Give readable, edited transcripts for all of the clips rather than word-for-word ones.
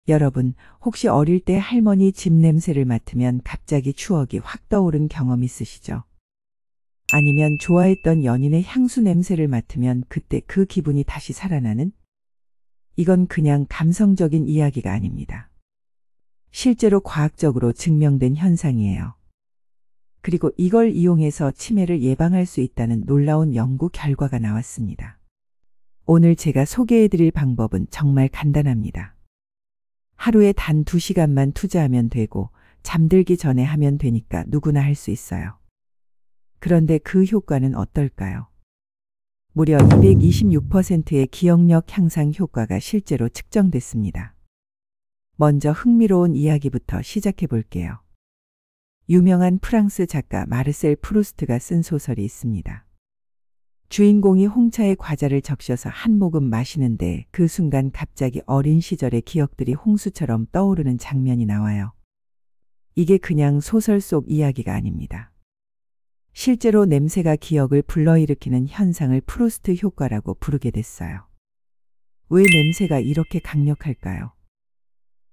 여러분, 혹시 어릴 때 할머니 집 냄새를 맡으면 갑자기 추억이 확 떠오른 경험 있으시죠? 아니면 좋아했던 연인의 향수 냄새를 맡으면 그때 그 기분이 다시 살아나는? 이건 그냥 감성적인 이야기가 아닙니다. 실제로 과학적으로 증명된 현상이에요. 그리고 이걸 이용해서 치매를 예방할 수 있다는 놀라운 연구 결과가 나왔습니다. 오늘 제가 소개해드릴 방법은 정말 간단합니다. 하루에 단 2시간만 투자하면 되고 잠들기 전에 하면 되니까 누구나 할 수 있어요. 그런데 그 효과는 어떨까요? 무려 226%의 기억력 향상 효과가 실제로 측정됐습니다. 먼저 흥미로운 이야기부터 시작해 볼게요. 유명한 프랑스 작가 마르셀 프루스트가 쓴 소설이 있습니다. 주인공이 홍차에 과자를 적셔서 한 모금 마시는데 그 순간 갑자기 어린 시절의 기억들이 홍수처럼 떠오르는 장면이 나와요. 이게 그냥 소설 속 이야기가 아닙니다. 실제로 냄새가 기억을 불러일으키는 현상을 프루스트 효과라고 부르게 됐어요. 왜 냄새가 이렇게 강력할까요?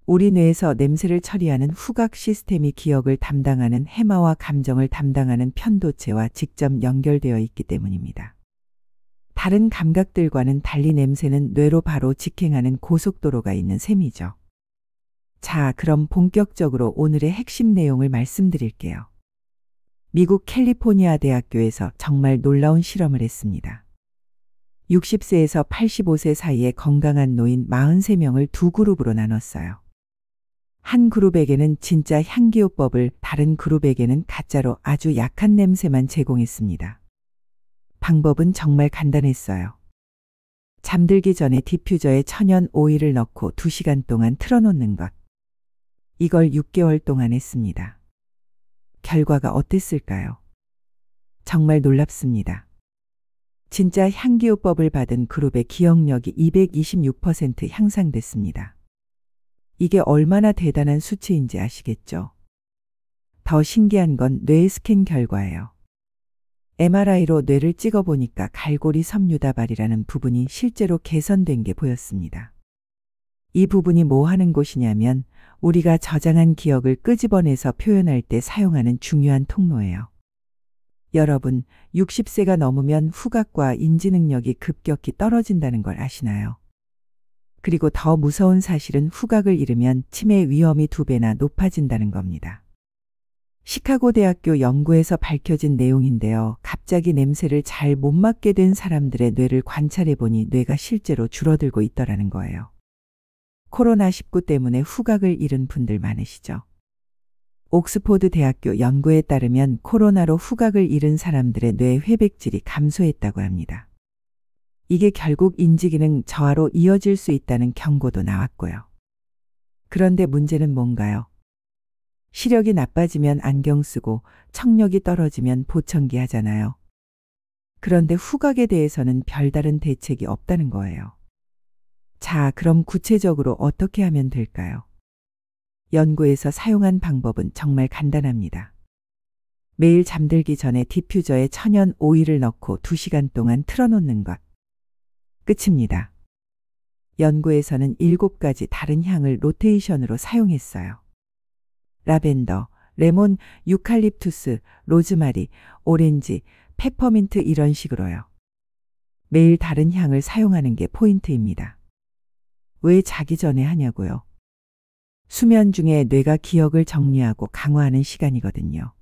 우리 뇌에서 냄새를 처리하는 후각 시스템이 기억을 담당하는 해마와 감정을 담당하는 편도체와 직접 연결되어 있기 때문입니다. 다른 감각들과는 달리 냄새는 뇌로 바로 직행하는 고속도로가 있는 셈이죠. 자, 그럼 본격적으로 오늘의 핵심 내용을 말씀드릴게요. 미국 캘리포니아 대학교에서 정말 놀라운 실험을 했습니다. 60세에서 85세 사이의 건강한 노인 43명을 두 그룹으로 나눴어요. 한 그룹에게는 진짜 향기요법을, 다른 그룹에게는 가짜로 아주 약한 냄새만 제공했습니다. 방법은 정말 간단했어요. 잠들기 전에 디퓨저에 천연 오일을 넣고 2시간 동안 틀어놓는 것. 이걸 6개월 동안 했습니다. 결과가 어땠을까요? 정말 놀랍습니다. 진짜 향기요법을 받은 그룹의 기억력이 226% 향상됐습니다. 이게 얼마나 대단한 수치인지 아시겠죠? 더 신기한 건 뇌 스캔 결과예요. MRI로 뇌를 찍어보니까 갈고리 섬유다발이라는 부분이 실제로 개선된 게 보였습니다. 이 부분이 뭐 하는 곳이냐면 우리가 저장한 기억을 끄집어내서 표현할 때 사용하는 중요한 통로예요. 여러분, 60세가 넘으면 후각과 인지 능력이 급격히 떨어진다는 걸 아시나요? 그리고 더 무서운 사실은 후각을 잃으면 치매 위험이 2배나 높아진다는 겁니다. 시카고 대학교 연구에서 밝혀진 내용인데요. 갑자기 냄새를 잘 못 맡게 된 사람들의 뇌를 관찰해 보니 뇌가 실제로 줄어들고 있더라는 거예요. 코로나19 때문에 후각을 잃은 분들 많으시죠? 옥스포드 대학교 연구에 따르면 코로나로 후각을 잃은 사람들의 뇌 회백질이 감소했다고 합니다. 이게 결국 인지기능 저하로 이어질 수 있다는 경고도 나왔고요. 그런데 문제는 뭔가요? 시력이 나빠지면 안경 쓰고 청력이 떨어지면 보청기 하잖아요. 그런데 후각에 대해서는 별다른 대책이 없다는 거예요. 자, 그럼 구체적으로 어떻게 하면 될까요? 연구에서 사용한 방법은 정말 간단합니다. 매일 잠들기 전에 디퓨저에 천연 오일을 넣고 2시간 동안 틀어놓는 것. 끝입니다. 연구에서는 7가지 다른 향을 로테이션으로 사용했어요. 라벤더, 레몬, 유칼립투스, 로즈마리, 오렌지, 페퍼민트 이런 식으로요. 매일 다른 향을 사용하는 게 포인트입니다. 왜 자기 전에 하냐고요? 수면 중에 뇌가 기억을 정리하고 강화하는 시간이거든요.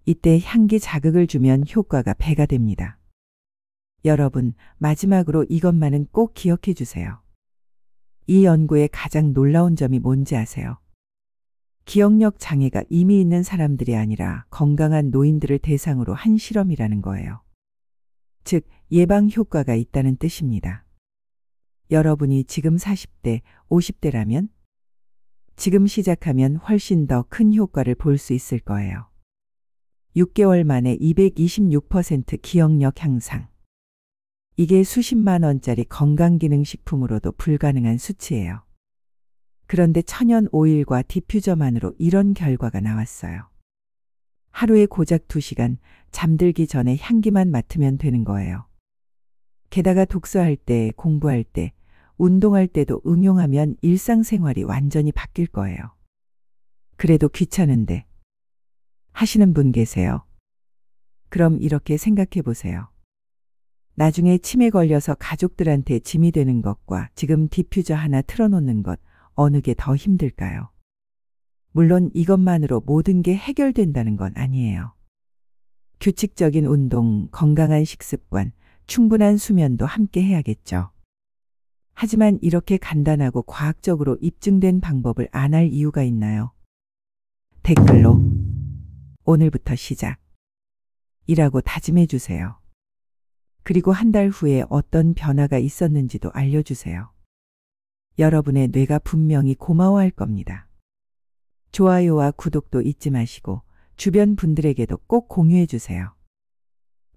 이때 향기 자극을 주면 효과가 배가 됩니다. 여러분, 마지막으로 이것만은 꼭 기억해 주세요. 이 연구의 가장 놀라운 점이 뭔지 아세요? 기억력 장애가 이미 있는 사람들이 아니라 건강한 노인들을 대상으로 한 실험이라는 거예요. 즉, 예방 효과가 있다는 뜻입니다. 여러분이 지금 40대, 50대라면 지금 시작하면 훨씬 더 큰 효과를 볼 수 있을 거예요. 6개월 만에 226% 기억력 향상. 이게 수십만 원짜리 건강기능식품으로도 불가능한 수치예요. 그런데 천연 오일과 디퓨저만으로 이런 결과가 나왔어요. 하루에 고작 2시간 잠들기 전에 향기만 맡으면 되는 거예요. 게다가 독서할 때, 공부할 때, 운동할 때도 응용하면 일상생활이 완전히 바뀔 거예요. 그래도 귀찮은데 하시는 분 계세요? 그럼 이렇게 생각해 보세요. 나중에 치매 걸려서 가족들한테 짐이 되는 것과 지금 디퓨저 하나 틀어놓는 것, 어느 게 더 힘들까요? 물론 이것만으로 모든 게 해결된다는 건 아니에요. 규칙적인 운동, 건강한 식습관, 충분한 수면도 함께 해야겠죠. 하지만 이렇게 간단하고 과학적으로 입증된 방법을 안 할 이유가 있나요? 댓글로 오늘부터 시작 이라고 다짐해 주세요. 그리고 한 달 후에 어떤 변화가 있었는지도 알려주세요. 여러분의 뇌가 분명히 고마워할 겁니다. 좋아요와 구독도 잊지 마시고 주변 분들에게도 꼭 공유해 주세요.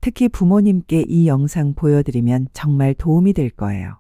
특히 부모님께 이 영상 보여드리면 정말 도움이 될 거예요.